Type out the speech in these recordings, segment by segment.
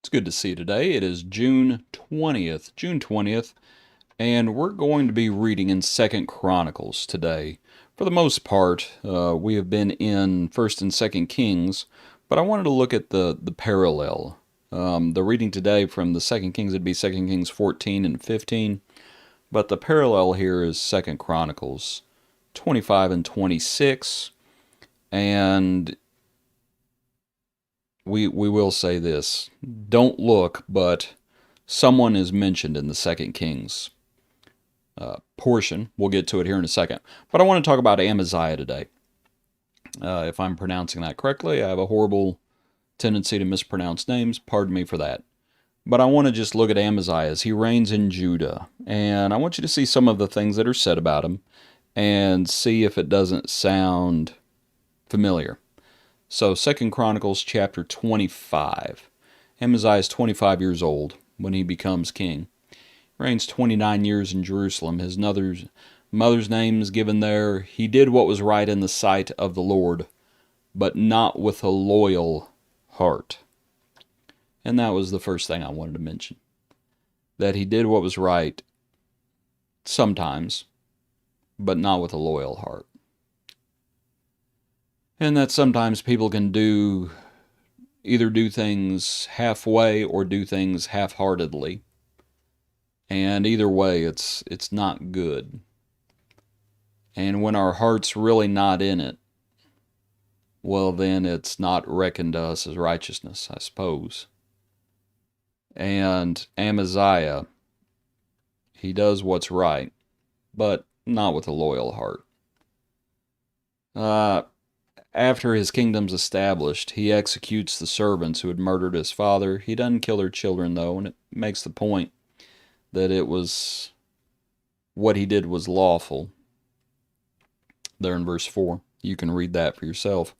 It's good to see you today. It is June 20th, and we're going to be reading in Second Chronicles today. For the most part, we have been in First and Second Kings, but I wanted to look at the parallel. The reading today from the Second Kings would be Second Kings 14 and 15, but the parallel here is Second Chronicles 25 and 26, and we will say this. Don't look, but someone is mentioned in the Second Kings portion. We'll get to it here in a second. But I want to talk about Amaziah today. If I'm pronouncing that correctly, I have a horrible tendency to mispronounce names. Pardon me for that. But I want to just look at Amaziah as he reigns in Judah. And I want you to see some of the things that are said about him and see if it doesn't sound familiar. So, Second Chronicles chapter 25. Amaziah is 25 years old when he becomes king. He reigns 29 years in Jerusalem. His mother's name is given there. He did what was right in the sight of the Lord, but not with a loyal heart. And that was the first thing I wanted to mention. That he did what was right sometimes, but not with a loyal heart. And that sometimes people can either do things halfway or do things half-heartedly. And either way, it's not good. And when our heart's really not in it, well, then it's not reckoned to us as righteousness, I suppose. And Amaziah, he does what's right, but not with a loyal heart. After his kingdom's established, he executes the servants who had murdered his father. He doesn't kill their children, though, and it makes the point that what he did was lawful. There in verse 4. You can read that for yourself.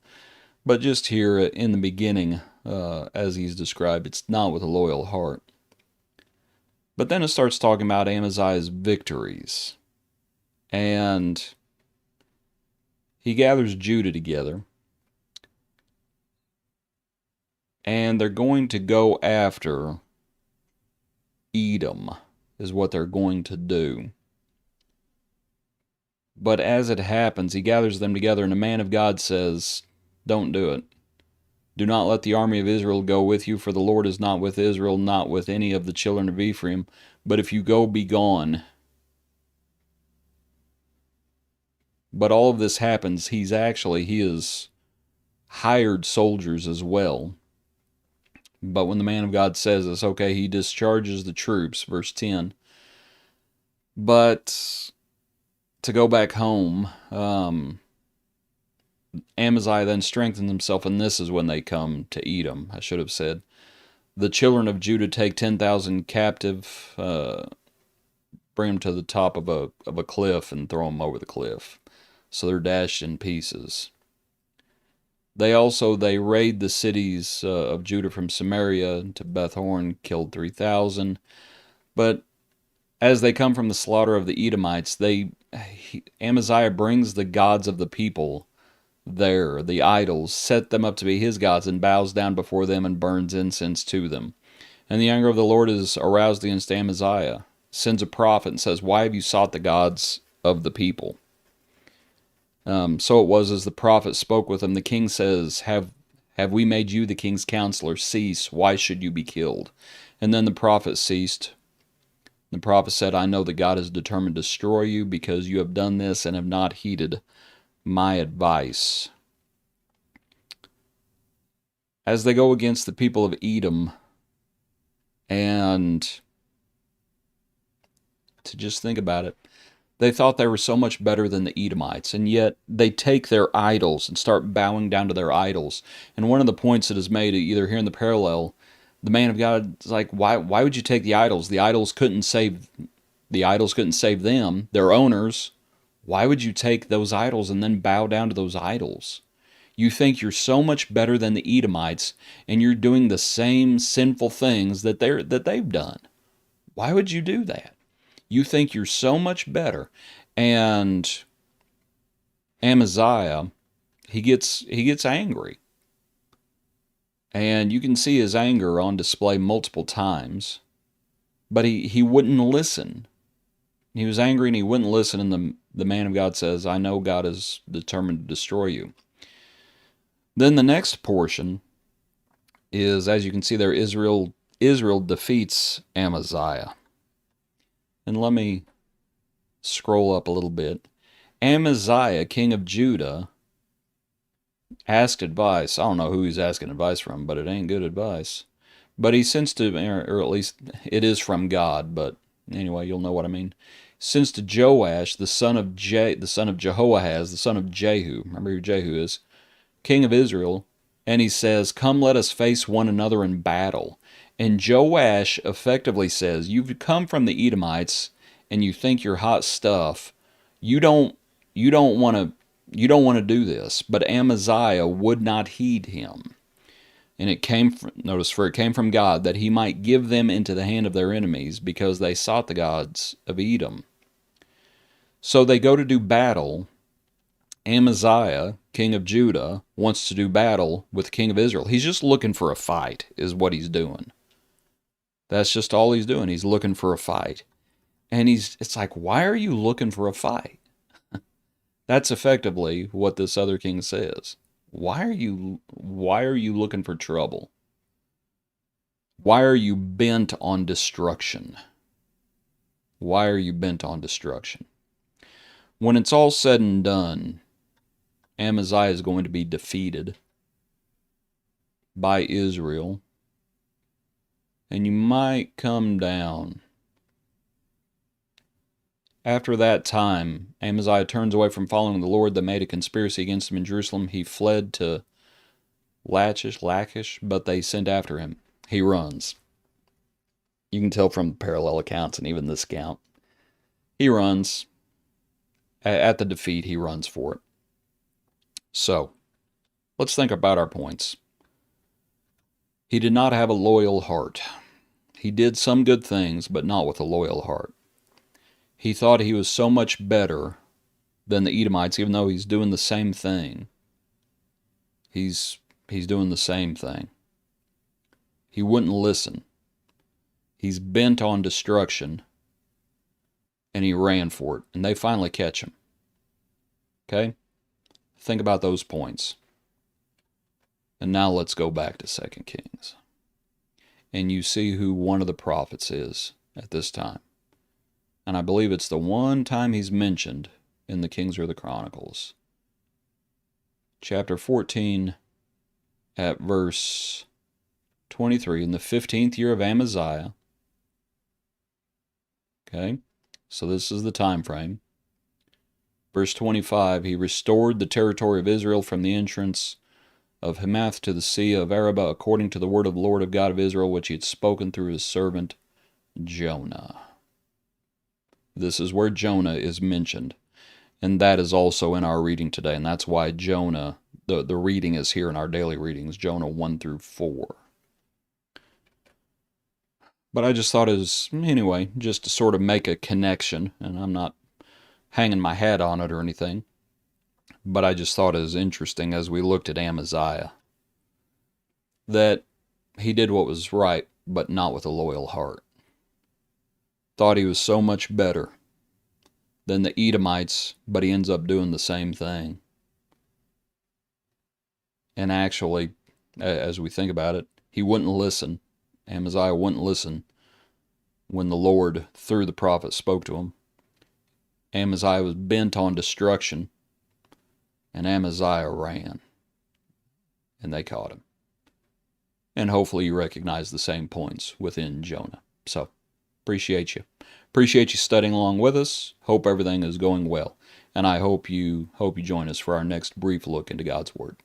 But just here in the beginning, as he's described, it's not with a loyal heart. But then it starts talking about Amaziah's victories. And he gathers Judah together, and they're going to go after Edom, is what they're going to do. But as it happens, he gathers them together, and a man of God says, "Don't do it. Do not let the army of Israel go with you, for the Lord is not with Israel, not with any of the children of Ephraim. But if you go, be gone." But all of this happens, he has hired soldiers as well. But when the man of God says it's okay, he discharges the troops, verse 10. But to go back home, Amaziah then strengthens himself, and this is when they come to Edom, I should have said. The children of Judah take 10,000 captive, bring them to the top of a cliff and throw them over the cliff. So they're dashed in pieces. They raid the cities of Judah from Samaria to Beth-horon, killed 3,000. But as they come from the slaughter of the Edomites, Amaziah brings the gods of the people there, the idols, set them up to be his gods, and bows down before them and burns incense to them. And the anger of the Lord is aroused against Amaziah, sends a prophet and says, "Why have you sought the gods of the people?" So it was as the prophet spoke with him, the king says, Have we made you the king's counselor? Cease. Why should you be killed? And then the prophet ceased. The prophet said, "I know that God is determined to destroy you because you have done this and have not heeded my advice." As they go against the people of Edom, and to just think about it, they thought they were so much better than the Edomites, and yet they take their idols and start bowing down to their idols. And one of the points that is made either here in the parallel, the man of God is like, why would you take the idols? The idols couldn't save them, their owners. Why would you take those idols and then bow down to those idols? You think you're so much better than the Edomites, and you're doing the same sinful things that they've done. Why would you do that? You think you're so much better. And Amaziah, he gets angry. And you can see his anger on display multiple times, but he wouldn't listen. He was angry and he wouldn't listen, and the man of God says, I know God is determined to destroy you. Then the next portion is, as you can see there, Israel defeats Amaziah. And let me scroll up a little bit. Amaziah, king of Judah, asked advice. I don't know who he's asking advice from, but it ain't good advice. But he sends to, or at least it is from God, but anyway, you'll know what I mean. Sends to Joash, the son of Jehoahaz, the son of Jehu. Remember who Jehu is? King of Israel. And he says, come, let us face one another in battle. And Joash effectively says, you've come from the Edomites and you think you're hot stuff. You don't want to do this. But Amaziah would not heed him. And it came from, notice, for it came from God that he might give them into the hand of their enemies, because they sought the gods of Edom. So they go to do battle. Amaziah, king of Judah, wants to do battle with the king of Israel. He's just looking for a fight, is what he's doing. That's just all he's doing. He's looking for a fight. And it's like, why are you looking for a fight? That's effectively what this other king says. Why are you looking for trouble? Why are you bent on destruction? Why are you bent on destruction? When it's all said and done, Amaziah is going to be defeated by Israel, and you might come down. After that time, Amaziah turns away from following the Lord that made a conspiracy against him in Jerusalem. He fled to Lachish, but they sent after him. He runs. You can tell from the parallel accounts and even this account. He runs. At the defeat, he runs for it. So, let's think about our points. He did not have a loyal heart. He did some good things, but not with a loyal heart. He thought he was so much better than the Edomites, even though he's doing the same thing. He's doing the same thing. He wouldn't listen. He's bent on destruction, and he ran for it, and they finally catch him. Okay? Think about those points. And now let's go back to 2 Kings. And you see who one of the prophets is at this time. And I believe it's the one time he's mentioned in the Kings or the Chronicles. Chapter 14 at verse 23. In the 15th year of Amaziah. Okay, so this is the time frame. Verse 25, he restored the territory of Israel from the entrance of Hamath to the sea of Arabah, according to the word of the Lord of God of Israel, which he had spoken through his servant Jonah. This is where Jonah is mentioned. And that is also in our reading today. And that's why Jonah, the reading is here in our daily readings, Jonah 1 through 4. But I just thought it was, anyway, just to sort of make a connection. And I'm not hanging my hat on it or anything. But I just thought it was interesting as we looked at Amaziah, that he did what was right, but not with a loyal heart. Thought he was so much better than the Edomites, but he ends up doing the same thing. And actually, as we think about it, he wouldn't listen. Amaziah wouldn't listen when the Lord, through the prophet, spoke to him. Amaziah was bent on destruction, and Amaziah ran, and they caught him. And hopefully you recognize the same points within Jonah. So, appreciate you. Appreciate you studying along with us. Hope everything is going well. And I hope you join us for our next brief look into God's Word.